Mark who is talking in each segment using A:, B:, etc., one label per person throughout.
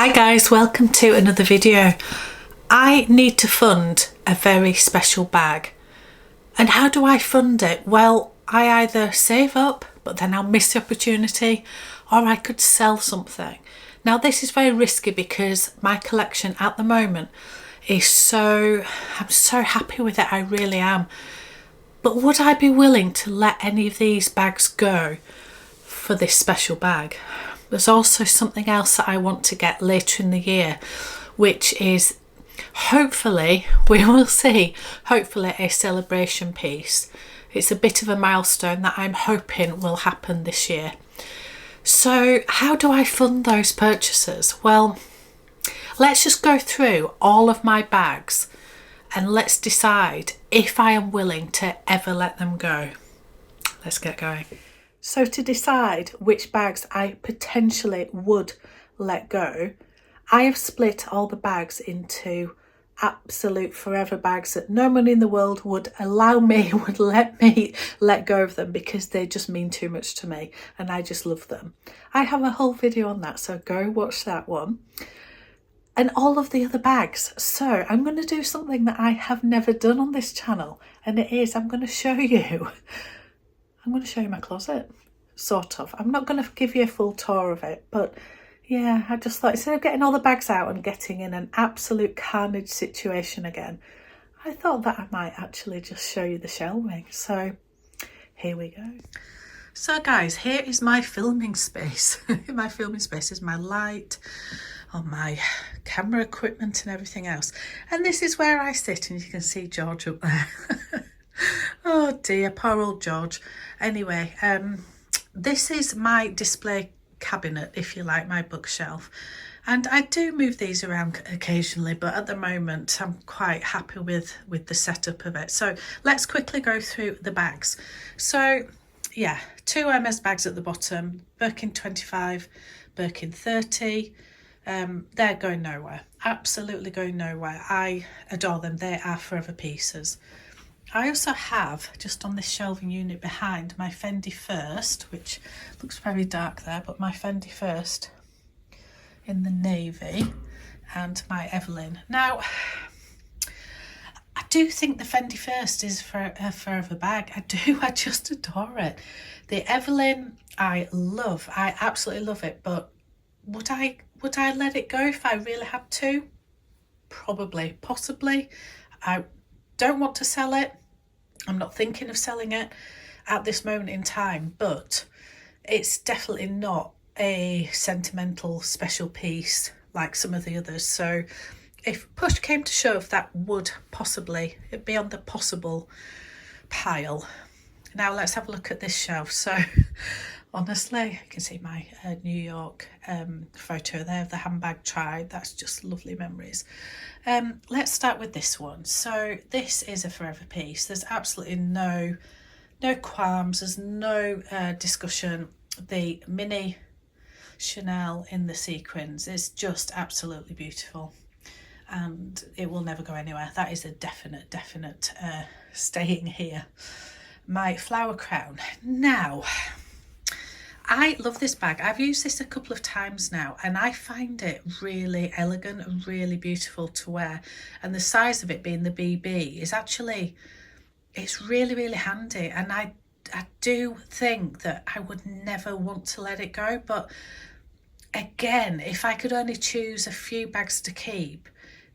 A: Hi guys, welcome to another video. I need to fund a very special bag. And how do I fund it? Well, I either save up, but then I'll miss the opportunity, or I could sell something. Now this is very risky because my collection at the moment is I'm so happy with it, I really am. But would I be willing to let any of these bags go for this special bag? There's also something else that I want to get later in the year, which is hopefully, we will see, hopefully a celebration piece. It's a bit of a milestone that I'm hoping will happen this year. So how do I fund those purchases? Well, let's just go through all of my bags and let's decide if I am willing to ever let them go. Let's get going. So to decide which bags I potentially would let go, I have split all the bags into absolute forever bags that no money in the world would let me let go of them because they just mean too much to me and I just love them. I have a whole video on that, so go watch that one. And all of the other bags. So I'm going to do something that I have never done on this channel, and it is I'm going to show you my closet, sort of. I'm not going to give you a full tour of it, but yeah, I just thought instead of getting all the bags out and getting in an absolute carnage situation again, I thought that I might actually just show you the shelving. So here we go. So guys, here is my filming space. My filming space is my light, on my camera equipment and everything else. And this is where I sit, and you can see George up there. Oh dear, poor old George. Anyway, this is my display cabinet, if you like, my bookshelf. And I do move these around occasionally, but at the moment I'm quite happy with the setup of it. So let's quickly go through the bags. So yeah, 2 hermes bags at the bottom, Birkin 25, Birkin 30. They're going nowhere, absolutely going nowhere. I adore them, they are forever pieces. I also have, just on this shelving unit behind, my Fendi First, which looks very dark there, but my Fendi First in the navy, and my Evelyn. Now, I do think the Fendi First is for a forever bag. I just adore it. The Evelyn, I love, I absolutely love it, but would I let it go if I really had to? Probably, possibly. I don't want to sell it. I'm not thinking of selling it at this moment in time, but it's definitely not a sentimental special piece like some of the others. So if push came to shove, that would possibly be on the possible pile. Now let's have a look at this shelf. So honestly, you can see my New York photo there of the handbag tribe. That's just lovely memories. Let's start with this one. So this is a forever piece. There's absolutely no qualms. There's no discussion. The mini Chanel in the sequins is just absolutely beautiful, and it will never go anywhere. That is a definite staying here. My flower crown. Now, I love this bag. I've used this a couple of times now, and I find it really elegant and really beautiful to wear. And the size of it being the BB is actually, it's really handy. And I do think that I would never want to let it go. But again, if I could only choose a few bags to keep,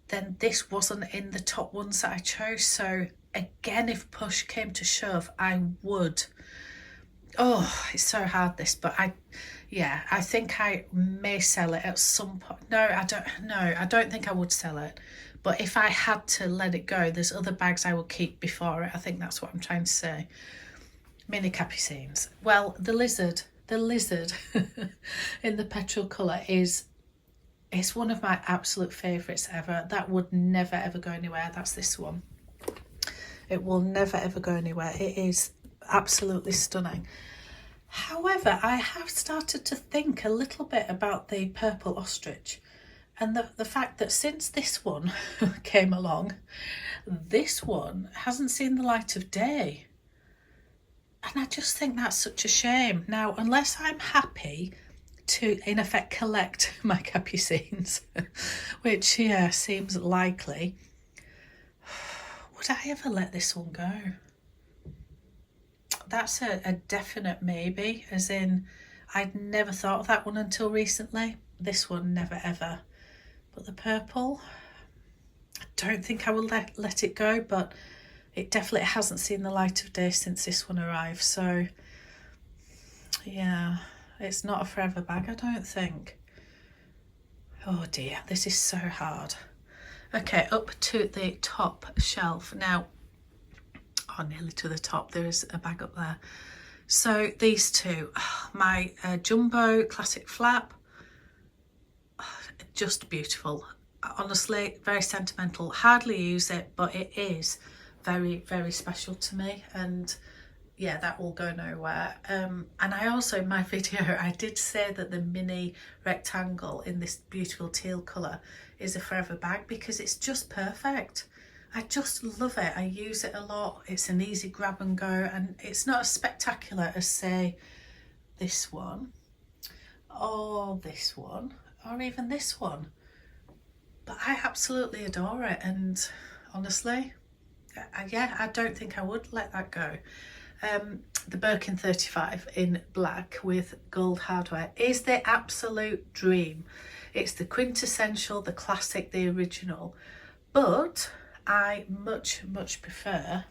A: then this wasn't in the top ones that I chose. So again, if push came to shove, I would. Oh, it's so hard this, but I think I may sell it at some point. I don't think I would sell it. But if I had to let it go, there's other bags I would keep before it. I think that's what I'm trying to say. Mini Capucines. Well, the lizard in the petrol colour is one of my absolute favourites ever. That would never ever go anywhere. That's this one. It will never ever go anywhere. It is absolutely stunning. However, I have started to think a little bit about the purple ostrich, and the fact that since this one came along, this one hasn't seen the light of day. And I just think that's such a shame. Now, unless I'm happy to, in effect, collect my Capucines, which, yeah, seems likely. Would I ever let this one go? That's a definite maybe, as in I'd never thought of that one until recently. This one, never ever. But the purple, I don't think I will let it go, but it definitely hasn't seen the light of day since this one arrived. So, yeah, it's not a forever bag, I don't think. Oh dear, this is so hard. Okay, up to the top shelf. Now, nearly to the top, there is a bag up there. So these two, my jumbo classic flap, just beautiful. Honestly, very sentimental. Hardly use it, but it is very, very special to me. And yeah, that will go nowhere. And I also, in my video, I did say that the mini rectangle in this beautiful teal colour is a forever bag because it's just perfect. I just love it. I use it a lot. It's an easy grab and go, and it's not as spectacular as, say, this one or this one or even this one, but I absolutely adore it. And honestly, I don't think I would let that go. The Birkin 35 in black with gold hardware is the absolute dream. It's the quintessential, the classic, the original, but I much prefer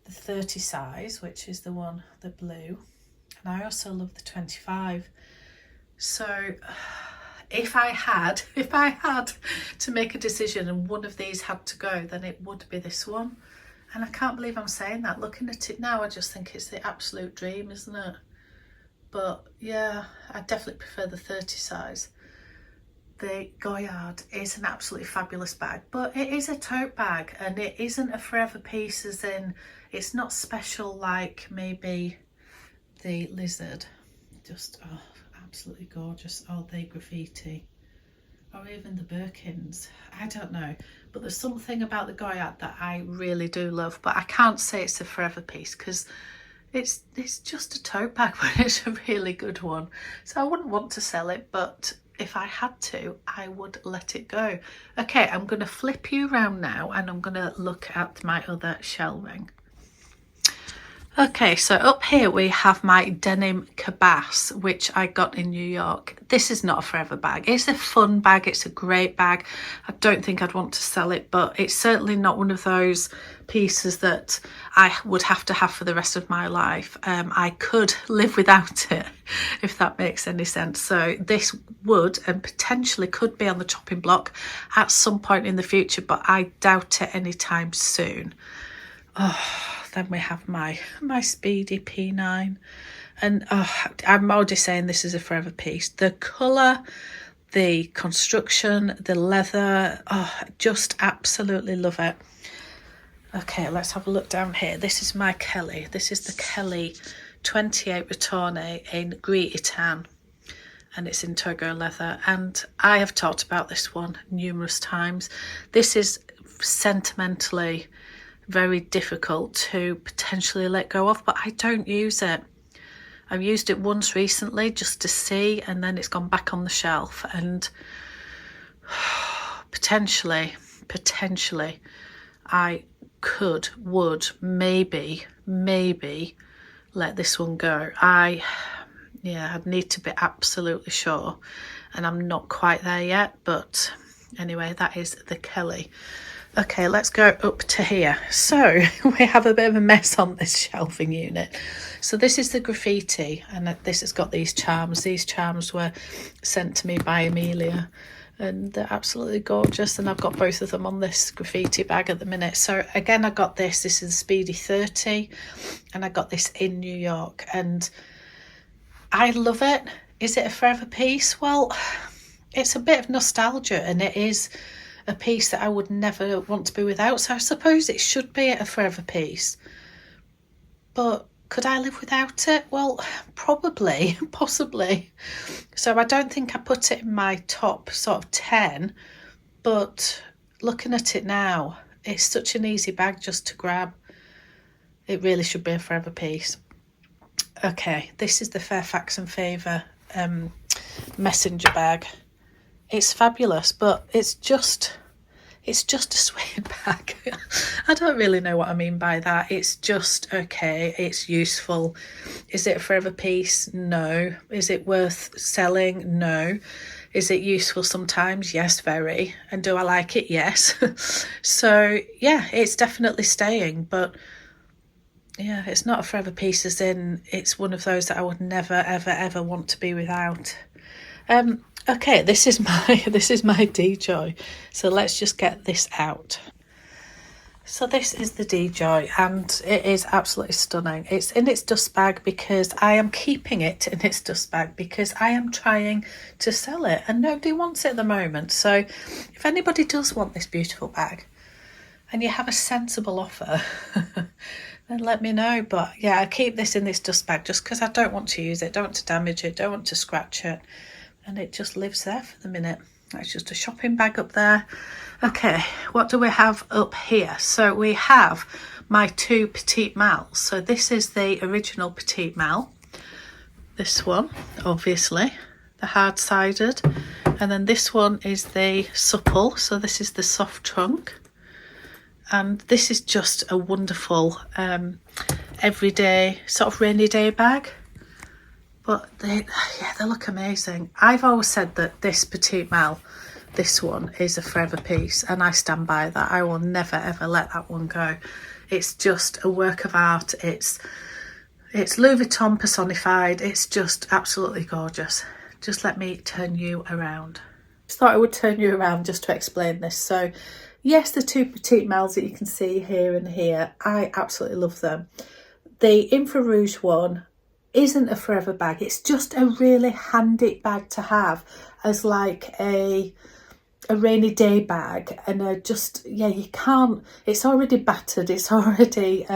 A: the 30 size, which is the one, the blue, and I also love the 25. So if I had to make a decision and one of these had to go, then it would be this one. And I can't believe I'm saying that. Looking at it now, I just think it's the absolute dream, isn't it? But yeah, I definitely prefer the 30 size. The Goyard is an absolutely fabulous bag, but it is a tote bag and it isn't a forever piece, as in it's not special like maybe the Lizard. Just, oh, absolutely gorgeous. Oh, the graffiti. Or even the Birkins. I don't know. But there's something about the Goyard that I really do love, but I can't say it's a forever piece because it's just a tote bag, but it's a really good one. So I wouldn't want to sell it, but if I had to, I would let it go. Okay, I'm going to flip you around now and I'm going to look at my other shelving. Okay, so up here we have my denim Cabas, which I got in New York. This is not a forever bag. It's a fun bag. It's a great bag. I don't think I'd want to sell it, but it's certainly not one of those pieces that I would have to have for the rest of my life. I could live without it, if that makes any sense. So this would and potentially could be on the chopping block at some point in the future, but I doubt it anytime soon. Oh, then we have my Speedy P9, and I'm already saying this is a forever piece. The colour, the construction, the leather, just absolutely love it. Okay, let's have a look down here. This is my Kelly. This is the Kelly 28 Retourne in Green Tan, and it's in Togo leather, and I have talked about this one numerous times. This is sentimentally very difficult to potentially let go of, but I don't use it. I've used it once recently just to see, and then it's gone back on the shelf, and potentially I would maybe let this one go. I'd need to be absolutely sure, and I'm not quite there yet, but anyway, that is the Kelly. Okay, let's go up to here. So we have a bit of a mess on this shelving unit. So this is the graffiti, and this has got these charms. These charms were sent to me by Amelia, and they're absolutely gorgeous, and I've got both of them on this graffiti bag at the minute. So again, I got this is the Speedy 30, and I got this in New York, and I love it. Is it a forever piece? Well, it's a bit of nostalgia, and it is a piece that I would never want to be without, so I suppose it should be a forever piece. But could I live without it? Well, probably, possibly. So I don't think I put it in my top sort of 10, but looking at it now, it's such an easy bag just to grab. It really should be a forever piece. Okay, this is the Fairfax and Favour messenger bag. It's fabulous, but it's just a sweet bag. I don't really know what I mean by that. It's just okay. It's useful. Is it a forever piece? No. Is it worth selling? No. Is it useful sometimes? Yes, very. And do I like it? Yes. So yeah, it's definitely staying, but yeah, it's not a forever piece as in it's one of those that I would never ever ever want to be without. Okay, this is my DJoy. So let's just get this out. So this is the DJoy, and it is absolutely stunning. It's in its dust bag because I am keeping it in its dust bag because I am trying to sell it and nobody wants it at the moment. So if anybody does want this beautiful bag and you have a sensible offer, then let me know. But yeah, I keep this in this dust bag just because I don't want to use it, don't want to damage it, don't want to scratch it. And it just lives there for the minute. That's just a shopping bag up there. Okay, what do we have up here? So we have my two Petite Mals. So this is the original Petite Mal. This one, obviously, the hard-sided. And then this one is the supple. So this is the soft trunk. And this is just a wonderful everyday, sort of rainy day bag. But they look amazing. I've always said that this Petite Mal, this one, is a forever piece, and I stand by that. I will never ever let that one go. It's just a work of art. It's Louis Vuitton personified. It's just absolutely gorgeous. Just let me turn you around. Just thought I would turn you around just to explain this. So yes, the two Petite Mals that you can see here and here, I absolutely love them. The Infra Rouge one isn't a forever bag. It's just a really handy bag to have as like a rainy day bag, and you can't, it's already battered, it's already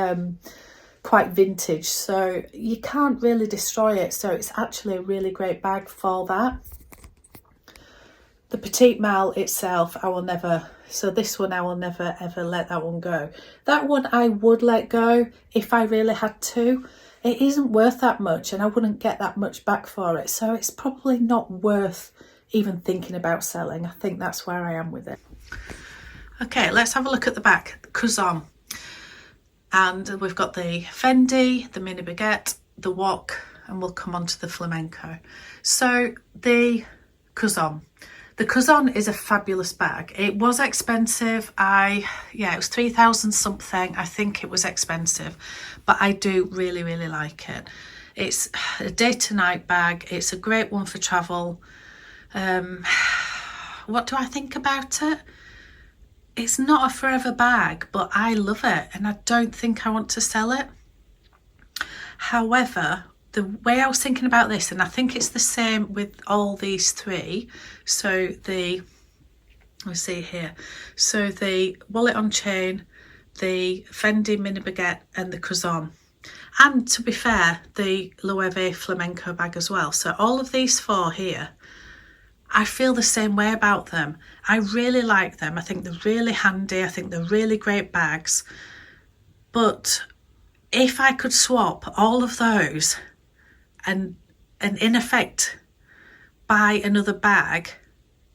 A: quite vintage, so you can't really destroy it. So it's actually a really great bag for that. The Petite Mal itself, this one I will never ever let that one go. That one I would let go if I really had to. It isn't worth that much and I wouldn't get that much back for it. So it's probably not worth even thinking about selling. I think that's where I am with it. Okay, let's have a look at the back. The Cousin. And we've got the Fendi, the Mini Baguette, the Wok, and we'll come on to the Flamenco. So the Cousin. The Cousin is a fabulous bag. It was expensive. It was 3,000 something. I think it was expensive, but I do really, really like it. It's a day to night bag. It's a great one for travel. What do I think about it? It's not a forever bag, but I love it and I don't think I want to sell it. However, the way I was thinking about this, and I think it's the same with all these three. So let's see here. So the Wallet on Chain, the Fendi Mini Baguette and the Cousin. And to be fair, the Loewe Flamenco bag as well. So all of these four here, I feel the same way about them. I really like them. I think they're really handy. I think they're really great bags. But if I could swap all of those and in effect buy another bag,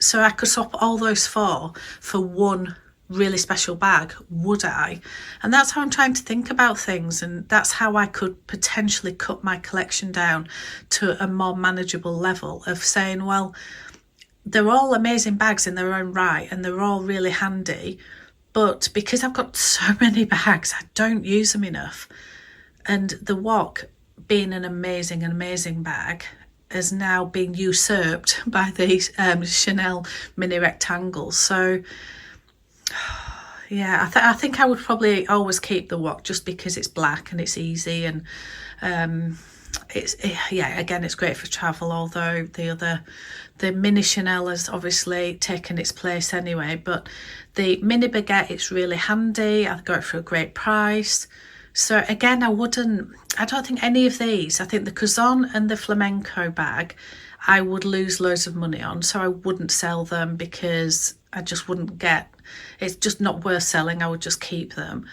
A: so I could swap all those four for one really special bag, would I? And that's how I'm trying to think about things, and that's how I could potentially cut my collection down to a more manageable level of saying, well, they're all amazing bags in their own right and they're all really handy, but because I've got so many bags, I don't use them enough. And the Wok, being an amazing bag, has now been usurped by these Chanel mini rectangles. So yeah, I think I would probably always keep the Wok just because it's black and it's easy, and it's great for travel, although the mini Chanel has obviously taken its place anyway. But the Mini Baguette, it's really handy. I got it for a great price. So again, I don't think any of these, I think the Cousin and the Flamenco bag, I would lose loads of money on. So I wouldn't sell them because I just wouldn't get, it's just not worth selling. I would just keep them.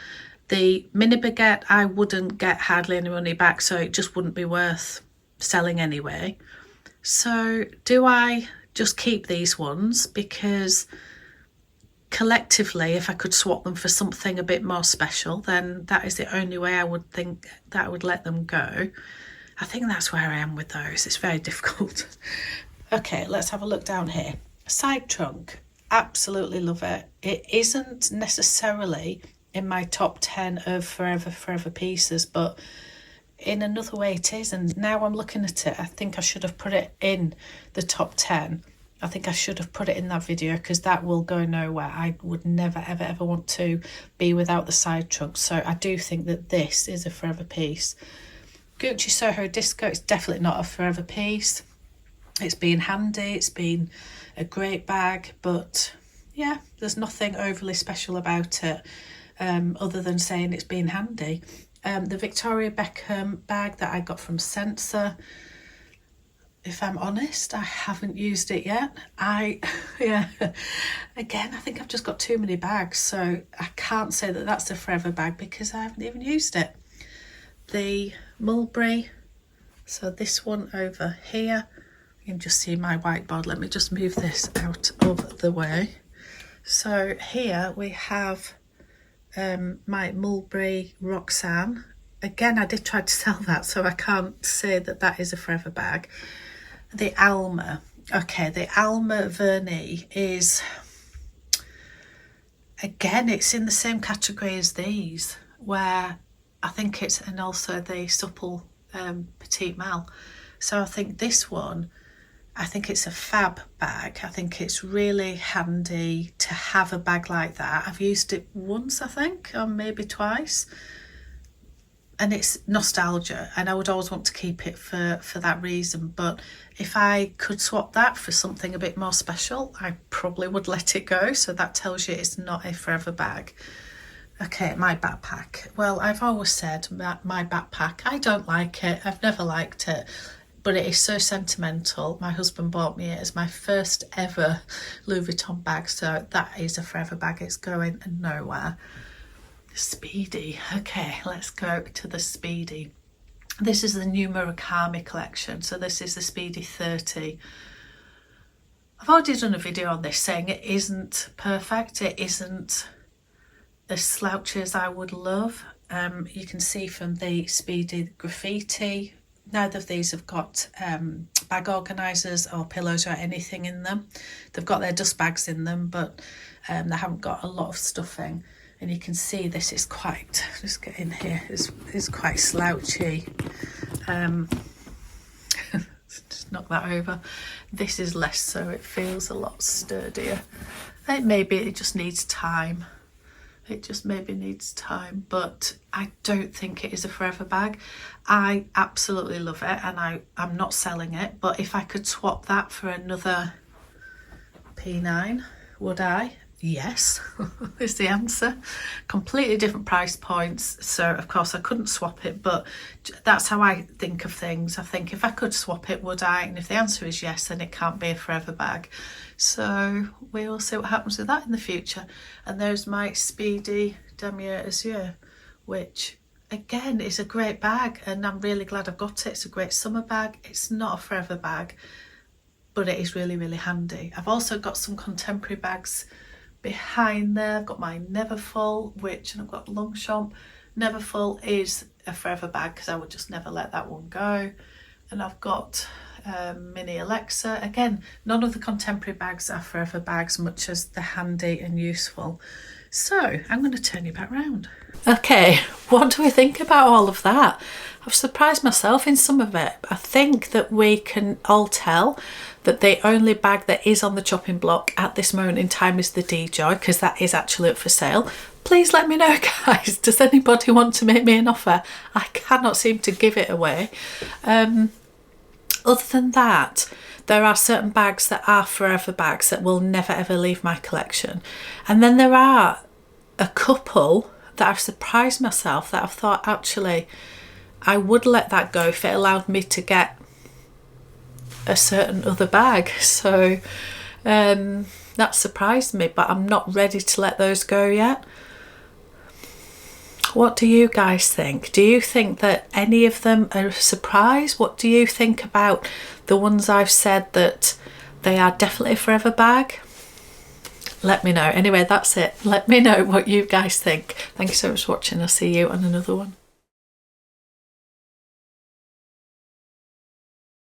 A: The Mini Baguette, I wouldn't get hardly any money back, so it just wouldn't be worth selling anyway. So do I just keep these ones? Because collectively, if I could swap them for something a bit more special, then that is the only way I would think that I would let them go. I think that's where I am with those. It's very difficult. Okay, let's have a look down here. Side trunk, absolutely love it. It isn't necessarily in my top 10 of forever pieces, but in another way it is. And now I'm looking at it, I think I should have put it in the top 10. I think I should have put it in that video, because that will go nowhere. I would never ever want to be without the side trunk. So I do think that this is a forever piece. Gucci Soho Disco, it's definitely not a forever piece. It's been handy, it's been a great bag, but yeah, there's nothing overly special about it, other than saying it's been handy. The Victoria Beckham bag that I got from Sensor, if I'm honest, I haven't used it yet. Yeah, again, I think I've just got too many bags, so I can't say that that's a forever bag because I haven't even used it. The Mulberry, so this one over here, you can just see my whiteboard. Let me just move this out of the way. So here we have my Mulberry Roxanne. Again, I did try to sell that, so I can't say that that is a forever bag. The Alma. Okay, the Alma Vernis is, again, it's in the same category as these, where I think it's, and also the Supple Petite Mal. So I think this one, I think it's a fab bag. I think it's really handy to have a bag like that. I've used it once, I think, or maybe twice. And it's nostalgia, and I would always want to keep it for that reason. But if I could swap that for something a bit more special, I probably would let it go. So that tells you it's not a forever bag. Okay, my backpack. Well, I've always said that my backpack, I don't like it. I've never liked it, but it is so sentimental. My husband bought me it as my first ever Louis Vuitton bag, so that is a forever bag. It's going nowhere. Speedy. Okay, let's go to the Speedy. This is the new Murakami collection, so this is the Speedy 30. I've already done a video on this saying it isn't perfect. It isn't as slouchy as I would love. You can see from the Speedy graffiti, neither of these have got bag organisers or pillows or anything in them. They've got their dust bags in them, but they haven't got a lot of stuffing. And you can see this is quite, just get in here, it's quite slouchy. Just knock that over. This is less so, it feels a lot sturdier. Maybe it just needs time. It just maybe needs time, but I don't think it is a forever bag. I absolutely love it, and I'm not selling it, but if I could swap that for another P9, would I? Yes, is the answer. Completely different price points, so of course I couldn't swap it, but that's how I think of things. I think if I could swap it, would I? And if the answer is yes, then it can't be a forever bag. So we will see what happens with that in the future. And there's my Speedy Damier Azure, which again is a great bag, and I'm really glad I've got it. It's a great summer bag. It's not a forever bag, but it is really, really handy. I've also got some contemporary bags behind there. I've got my Neverfull, and I've got Longchamp. Neverfull is a forever bag because I would just never let that one go. And I've got Mini Alexa. Again, none of the contemporary bags are forever bags, much as they're handy and useful. So I'm going to turn you back round. Okay, what do we think about all of that? I've surprised myself in some of it. I think that we can all tell that the only bag that is on the chopping block at this moment in time is the DJoy, because that is actually up for sale. Please let me know, guys. Does anybody want to make me an offer? I cannot seem to give it away. Other than that, there are certain bags that are forever bags that will never ever leave my collection. And then there are a couple that I've surprised myself that I've thought, actually, I would let that go if it allowed me to get a certain other bag. So that surprised me, but I'm not ready to let those go yet. What do you guys think? Do you think that any of them are a surprise? What do you think about the ones I've said that they are definitely a forever bag? Let me know. Anyway, that's it. Let me know what you guys think. Thank you so much for watching. I'll see you on another one.